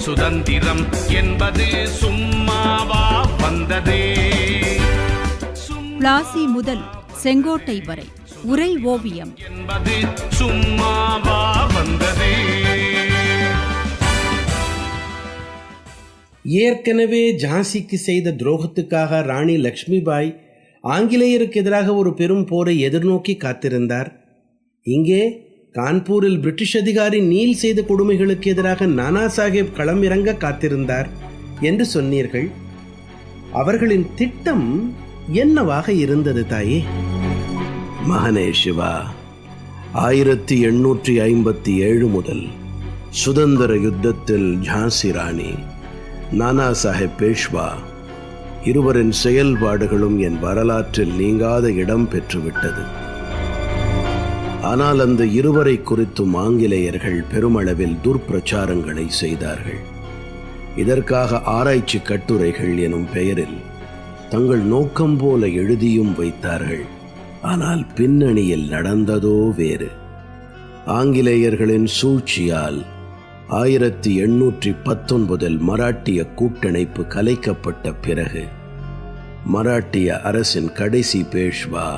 சுதந்திரம் என்பது சும்மாவா வந்ததே. பிளாசி முதல் செங்கோட்டை வரை உரை ஓவியம் என்பது சும்மாவா வந்ததே. ஏற்கனவே ஜான்சிக்கு செய்த துரோகத்துக்காக ராணி லக்ஷ்மிபாய் ஆங்கிலேயருக்கு எதிராக ஒரு பெரும் போரை எதிர்நோக்கி காத்திருந்தார். இங்கே கான்பூரில் பிரிட்டிஷ் அதிகாரி நீல் செய்த கொடுமைகளுக்கு எதிராக நானா சாஹேப் களம் இறங்க காத்திருந்தார் என்று சொன்னீர்கள். அவர்களின் திட்டம் என்னவாக இருந்தது தாயே? மகனே சிவா, 1857 முதல் சுதந்திர யுத்தத்தில் ஜான்சி ராணி, நானா சாஹேப் பேஷ்வா இருவரின் செயல்பாடுகளும் என் வரலாற்றில் நீங்காத இடம் பெற்றுவிட்டது. ஆனால் அந்த இருவரை குறித்தும் ஆங்கிலேயர்கள் பெருமளவில் துர்பிரச்சாரங்களை செய்தார்கள். இதற்காக ஆராய்ச்சி கட்டுரைகள் எனும் பெயரில் தங்கள் நோக்கம் போல எழுதியும் வைத்தார்கள். ஆனால் பின்னணியில் நடந்ததோ வேறு. ஆங்கிலேயர்களின் சூழ்ச்சியால் 1819 மராட்டிய கூட்டமைப்பு கலைக்கப்பட்ட பிறகு மராட்டிய அரசின் கடைசி பேஷ்வா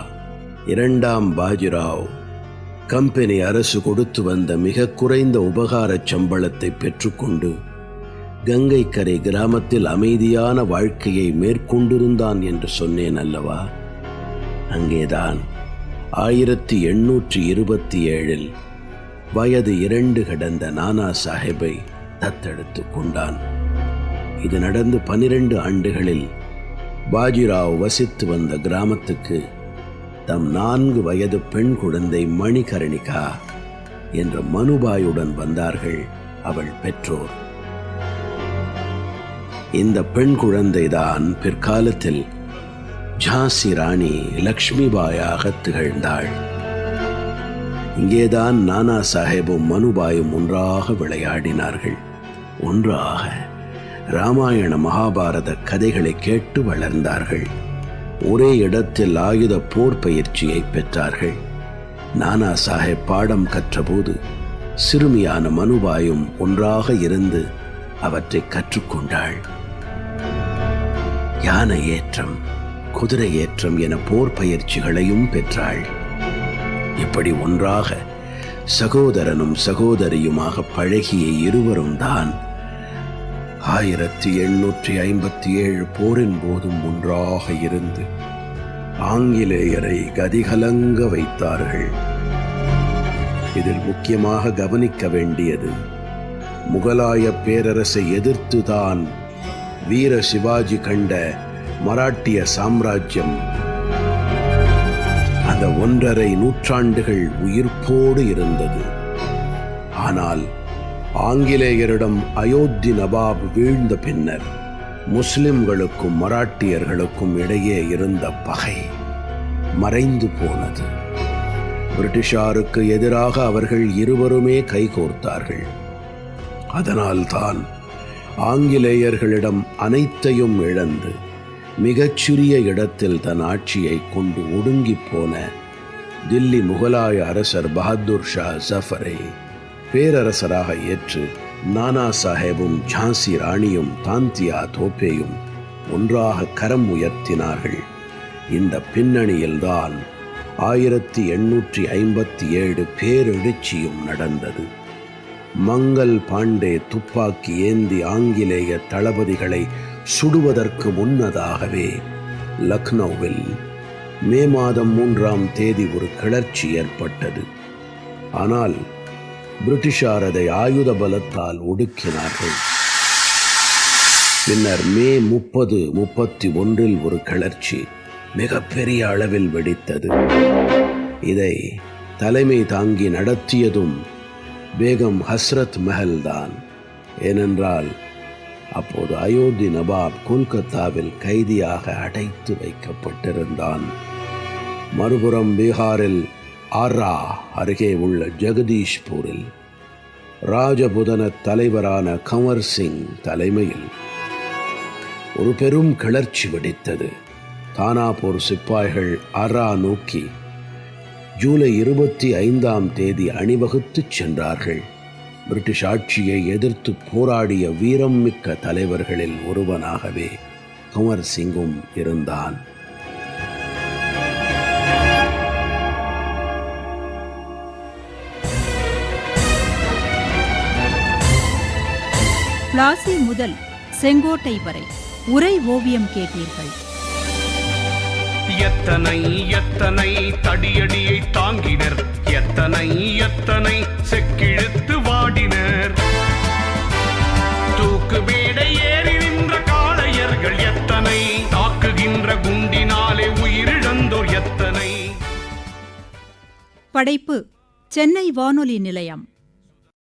2ஆம் பாஜிராவ் கம்பெனி அரசு கொடுத்து வந்த மிக குறைந்த உபகாரச் சம்பளத்தை பெற்றுக்கொண்டு கங்கை கரை கிராமத்தில் அமைதியான வாழ்க்கையை மேற்கொண்டிருந்தான் என்று சொன்னேன் அல்லவா? அங்கேதான் 1827 வயது 2 கடந்த நானா சாஹேபை தத்தெடுத்து கொண்டான். இது நடந்து 12 ஆண்டுகளில் பாஜிராவ் வசித்து வந்த கிராமத்துக்கு தம் 4 வயது பெண் குழந்தை மணிகர்ணிகா என்ற மனுபாயுடன் வந்தார்கள் அவள் பெற்றோர். இந்த பெண் குழந்தைதான் பிற்காலத்தில் ஜான்சி ராணி லக்ஷ்மிபாயாக திகழ்ந்தாள். இங்கேதான் நானா சாஹேபும் மனுபாயும் ஒன்றாக விளையாடினார்கள். ஒன்றாக ராமாயண மகாபாரத கதைகளை கேட்டு வளர்ந்தார்கள். ஒரே இடத்தில் ஆயுத போர் பயிற்சியை பெற்றார்கள். நானா சாஹேப் பாடம் கற்றபோது சிறுமியான மனுபாயும் ஒன்றாக இருந்து அவற்றை கற்றுக்கொண்டாள். யானை ஏற்றம், குதிரை ஏற்றம் என போர் பயிற்சிகளையும் பெற்றாள். இப்படி ஒன்றாக சகோதரனும் சகோதரியுமாக பழகிய இருவரும் தான் 1857 போரின் போதும் ஒன்றாக இருந்து ஆங்கிலேயரை கதிகலங்க வைத்தார்கள். இதில் முக்கியமாக கவனிக்க வேண்டியது, முகலாய பேரரசை எதிர்த்துதான் வீர சிவாஜி கண்ட மராட்டிய சாம்ராஜ்யம் அந்த 1.5 நூற்றாண்டுகள் உயிர்ப்போடு இருந்தது. ஆனால் ஆங்கிலேயரிடம் அயோத்தி நவாப் வீழ்ந்த பின்னர் முஸ்லிம்களுக்கும் மராட்டியர்களுக்கும் இடையே இருந்த பகை மறைந்து போனது. பிரிட்டிஷாருக்கு எதிராக அவர்கள் இருவருமே கைகோர்த்தார்கள். அதனால்தான் ஆங்கிலேயர்களிடம் அனைத்தையும் இழந்து மிகச்சிறிய இடத்தில் தன் ஆட்சியை கொண்டு ஒடுங்கி போன தில்லி முகலாய அரசர் பஹாதுர் ஷா ஜஃபரை பேரரசராக ஏற்று நானா சாஹேபும் ஜான்சி ராணியும் தாந்தியா தோப்பேயும் ஒன்றாக கரம் உயர்த்தினார்கள். இந்த பின்னணியில்தான் 1857 பேரெழுச்சியும் நடந்தது. மங்கள் பாண்டே துப்பாக்கி ஏந்தி ஆங்கிலேய தளபதிகளை சுடுவதற்கு முன்னதாகவே லக்னோவில் மே மாதம் 3ஆம் தேதி ஒரு கிளர்ச்சி ஏற்பட்டது. ஆனால் பிரிட்டிஷார் அதை ஆயுத பலத்தால் ஒடுக்கினார்கள். பின்னர் மே 30, 31 ஒரு கிளர்ச்சி மிகப்பெரிய அளவில் வெடித்தது. இதை தலைமை தாங்கி நடத்தியதும் பேகம் ஹஸ்ரத் மஹல் தான். ஏனென்றால் அப்போது அயோத்தி நவாப் கொல்கத்தாவில் கைதியாக அடைத்து வைக்கப்பட்டிருந்தான். மறுபுறம் பீகாரில் ஆர்ரா அருகே உள்ள ஜெகதீஷ்பூரில் ராஜபுதன தலைவரான கவர் சிங் தலைமையில் ஒரு பெரும் கிளர்ச்சி வெடித்தது. தானாபூர் சிப்பாய்கள் ஆர்ரா நோக்கி ஜூலை 25ஆம் தேதி அணிவகுத்து சென்றார்கள். பிரிட்டிஷ் ஆட்சியை எதிர்த்து போராடிய வீரம் மிக்க தலைவர்களில் ஒருவனாகவே குன்வர் சிங்கும் இருந்தான். பிளாசி முதல் செங்கோட்டை வரை உரை ஓவியம் கேட்டீர்கள். எத்தனை எத்தனை தடியடியை தாங்கினர், எத்தனை எத்தனை செக்கிழுத்து வாடினர். தூக்கு மேடை ஏறி நின்ற காளையர்கள் எத்தனை, தாக்குகின்ற குண்டினாலே உயிரிழந்தோர் எத்தனை. படைப்பு சென்னை வானொலி நிலையம்.